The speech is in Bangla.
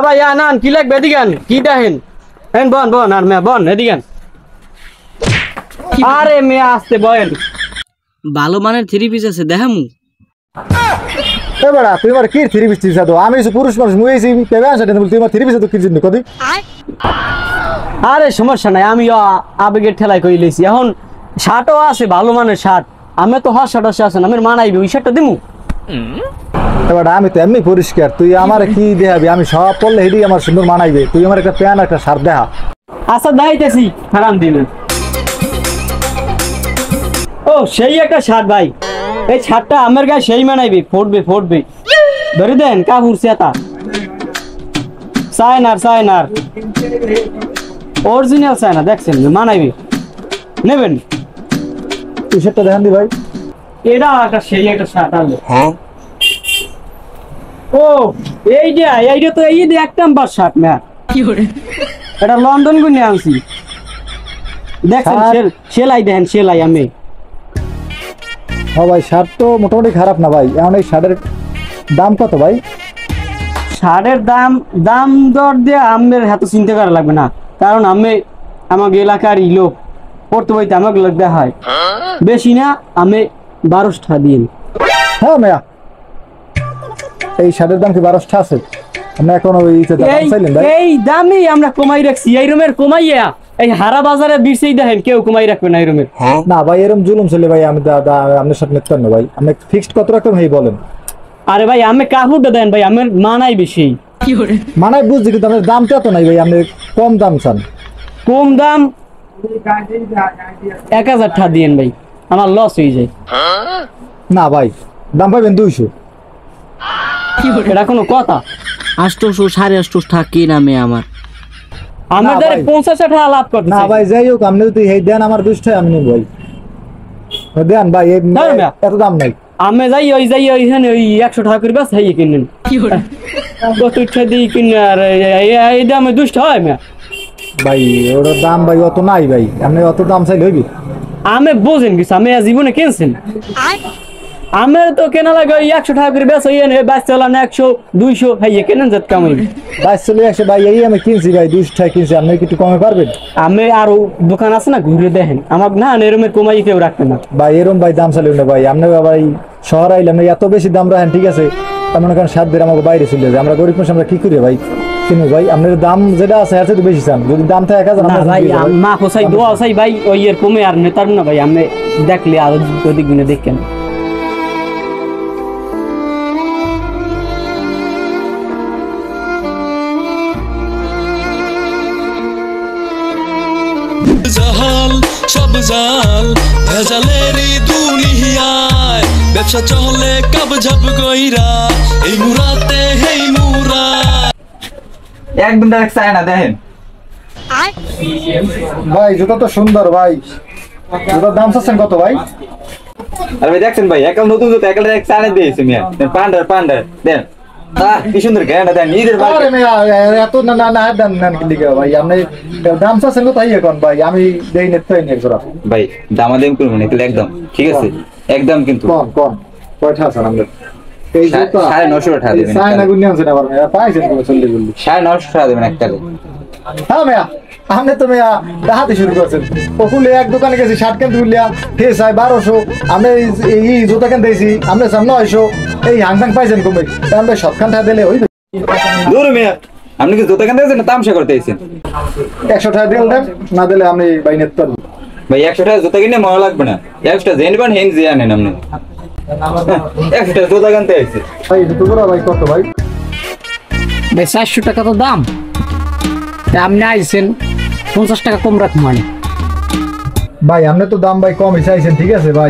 ভাই আনান কি লাগবে এদিকেন কি দেখেন এন বন বন আর মে বন এদিকেন আরে মে আসতে বয়েন ভালো মানের থ্রি পিস আছে দেখামু এ বড়া তুই আমার কি থ্রি পিস দিছ তো আমি পুরুষ মানুষ মুইছি পেবে আসে তুই আমার থ্রি পিস তো কি জিনিস কদি আরে সমস্যা নাই আমি আবেগের ঠেলায় কই লইছি এখন শার্টও আছে ভালো মানের শার্ট আমি তো হস শার্ট আছে আমার মানাইবে ওই শার্টটা দিমু বড়া আমি তো এমনি পরিষ্কার তুই আমার কি দেখাবি আমি সব পড়লে হেডি আমার সুন্দর মানাইবে তুই আমার একটা প্যান্ট একটা শার্ট দেখা আচ্ছা দাইতেছি হারাম দিবেন ও সেই একটা শার্ট ভাই এই শার্টটা আমার গায়ে সেই মানাইবে ফোটবে ধরে দেন কাপড় সেতা সাইনার অরিজিনাল সাইনা দেখছেন মানাইবে নেবেন টি শার্টটা দেখান দি ভাই এটা একটা সেই একটা শার্ট আনলো ও এইটা তো এই এক নাম্বার শার্ট না কি করে এটা লন্ডন গুনে আনছি দেখছেন সেলাই দেন সেলাই আমি হ্যাঁ ভাই শার্ট তো মোটামুটি খারাপ না ভাই এখন এই শার্টের দাম কত ভাই শার্টের দাম দর দিয়ে আমের এত চিন্তা করা লাগবে না কারণ আমি আমার এলাকার লোক পড়তে বইতে আমাকে লোক দেওয়া হয় বেশি না আমি 12 টাকা দিন হ্যাঁ মেয়া এই শার্টের দাম কি 12 টাকা আছে আপনি এখন ওই দাম চাইলেন ভাই এই দামই আমরা কমাই রাখছি এই রুমের কমাইয়া এই হারা বাজারে বিরছেই দেখেন কেউ কমাই রাখবে না এই রুমের না ভাই এরকম জুলুম চলে ভাই আমি আপনার সাথে নিতে পারবো ভাই আপনি ফিক্সড কত রাখবেন ভাই বলেন আরে ভাই আমি কাপড়টা দেন ভাই আমার মানাই বেশি কি করে মানাই বুঝছি কিন্তু আপনার দামটা তো নাই ভাই আপনি কম দাম চান কম দাম 1000 টাকা দিয়েন ভাই আমার লস হয়ে যায় না ভাই দাম পাবেন 200 এটা কোনো কথা 800 850 টাকা কি নামে আমার আমাদের 50 টাকা লাভ করতে না ভাই যাই হোক আপনি যদি এই দেন আমার 200 আমি নিব ভাই দেন ভাই এত দাম নাই আমি যাই ওইখানে ওই 100 টাকা করে বাস হাইয়ে কিনেন কত টাকা দিয়ে কিনে আর এই দামে 200 টাকা হয় ভাই ওর দাম ভাই অত নাই ভাই আপনি অত দাম চাইলে হইবি আমি বুঝেন কিছু আমি জীবনে কিনছেন আমার তো কেনা লাগে ওই 100 টাকা করে বেশ হইয়ে নেই বাস চালান 100 200 হাইয়ে কেনেন যাত কামাই বাস চলে আসে ভাই এই আমি কিনছি ভাই 200 টাকা কিনছি আপনি কি একটু কমে পারবেন আমি আরো দোকান আছে না ঘুরে দেখেন আমার না এরমের কমাই কেউ রাখবে না ভাই এরম ভাই দাম চালিও না ভাই আপনি ভাই শহর আইলে আপনি এত বেশি দাম রাখেন ঠিক আছে মনে করেন 7 দিন আমাকে বাইরে চলে যায় আমরা গরিব মানুষ আমরা কি করি ভাই কিনবো ভাই আপনার দাম যেটা আছে এর থেকে বেশি চান যদি দাম থাকে 1000 না ভাই মা হোসাই দোয়া হোসাই ভাই ওই এর কমে আর নেতার না ভাই আমি দেখলে আর যদি গুনে দেখেন জাহাল সব জাল ভেজালেরই দুনিয়ায় ব্যবসা চলে কাবজাব গইরা এই মুরাতে হেই মুরা একদম ডাইরেক্ট চায় না দেখেন ভাই জুতা তো সুন্দর ভাই জুতার দাম চাচ্ছেন কত ভাই আরে ভাই দেখছেন ভাই একাল নতুন জুতো একাল ডাইরেক্ট চায় দিয়েছে মিয়া পান্ডার দেন কি সুন্দর গায়না দেন নিজের ভাই আরে মিয়া এত না দাম নেন কি দিকে ভাই আপনি দাম চাচ্ছেন কত এখন ভাই আমি দেই নেত নিয়ে করা ভাই দামাদাম করব না তাহলে একদম ঠিক আছে একদম কিন্তু কোন কয়টা আছে আমাদের এই জুতা 950 টাকা দিবেন সাই না গুনি আনছেন আবার মিয়া পাইছেন তো চললে বললি 950 টাকা দিবেন একটা হ্যাঁ মিয়া আপনি তো মিয়া দাহাতে শুরু করছেন ওকুলে এক দোকানে গেছি 60 কেন তুলিয়া হে চাই 1200 আমি এই জুতা কেন দিয়েছি আপনি 900 এই হাংসাং পাইছেন কমে আমরা সবখান টাকা দিলে হইবে দূর মিয়া আপনি কি জুতা কেন দিয়েছেন তামসা করতে আইছেন 100 টাকা দিলেন না দিলে আমি ভাই নেত পারবো ভাই 100 টাকা জুতা কিনে মজা লাগবে না 100 টাকা জেনবান হেন জি আনেন আপনি 100 টাকা জুতা কিনতে আইছে ভাই দুপুরা ভাই কত ভাই 400 টাকা তো দাম আপনি আইছেন 50 টাকা কম রাখ মানে ভাই আপনি তো দাম ভাই কমই চাইছেন ঠিক আছে ভাই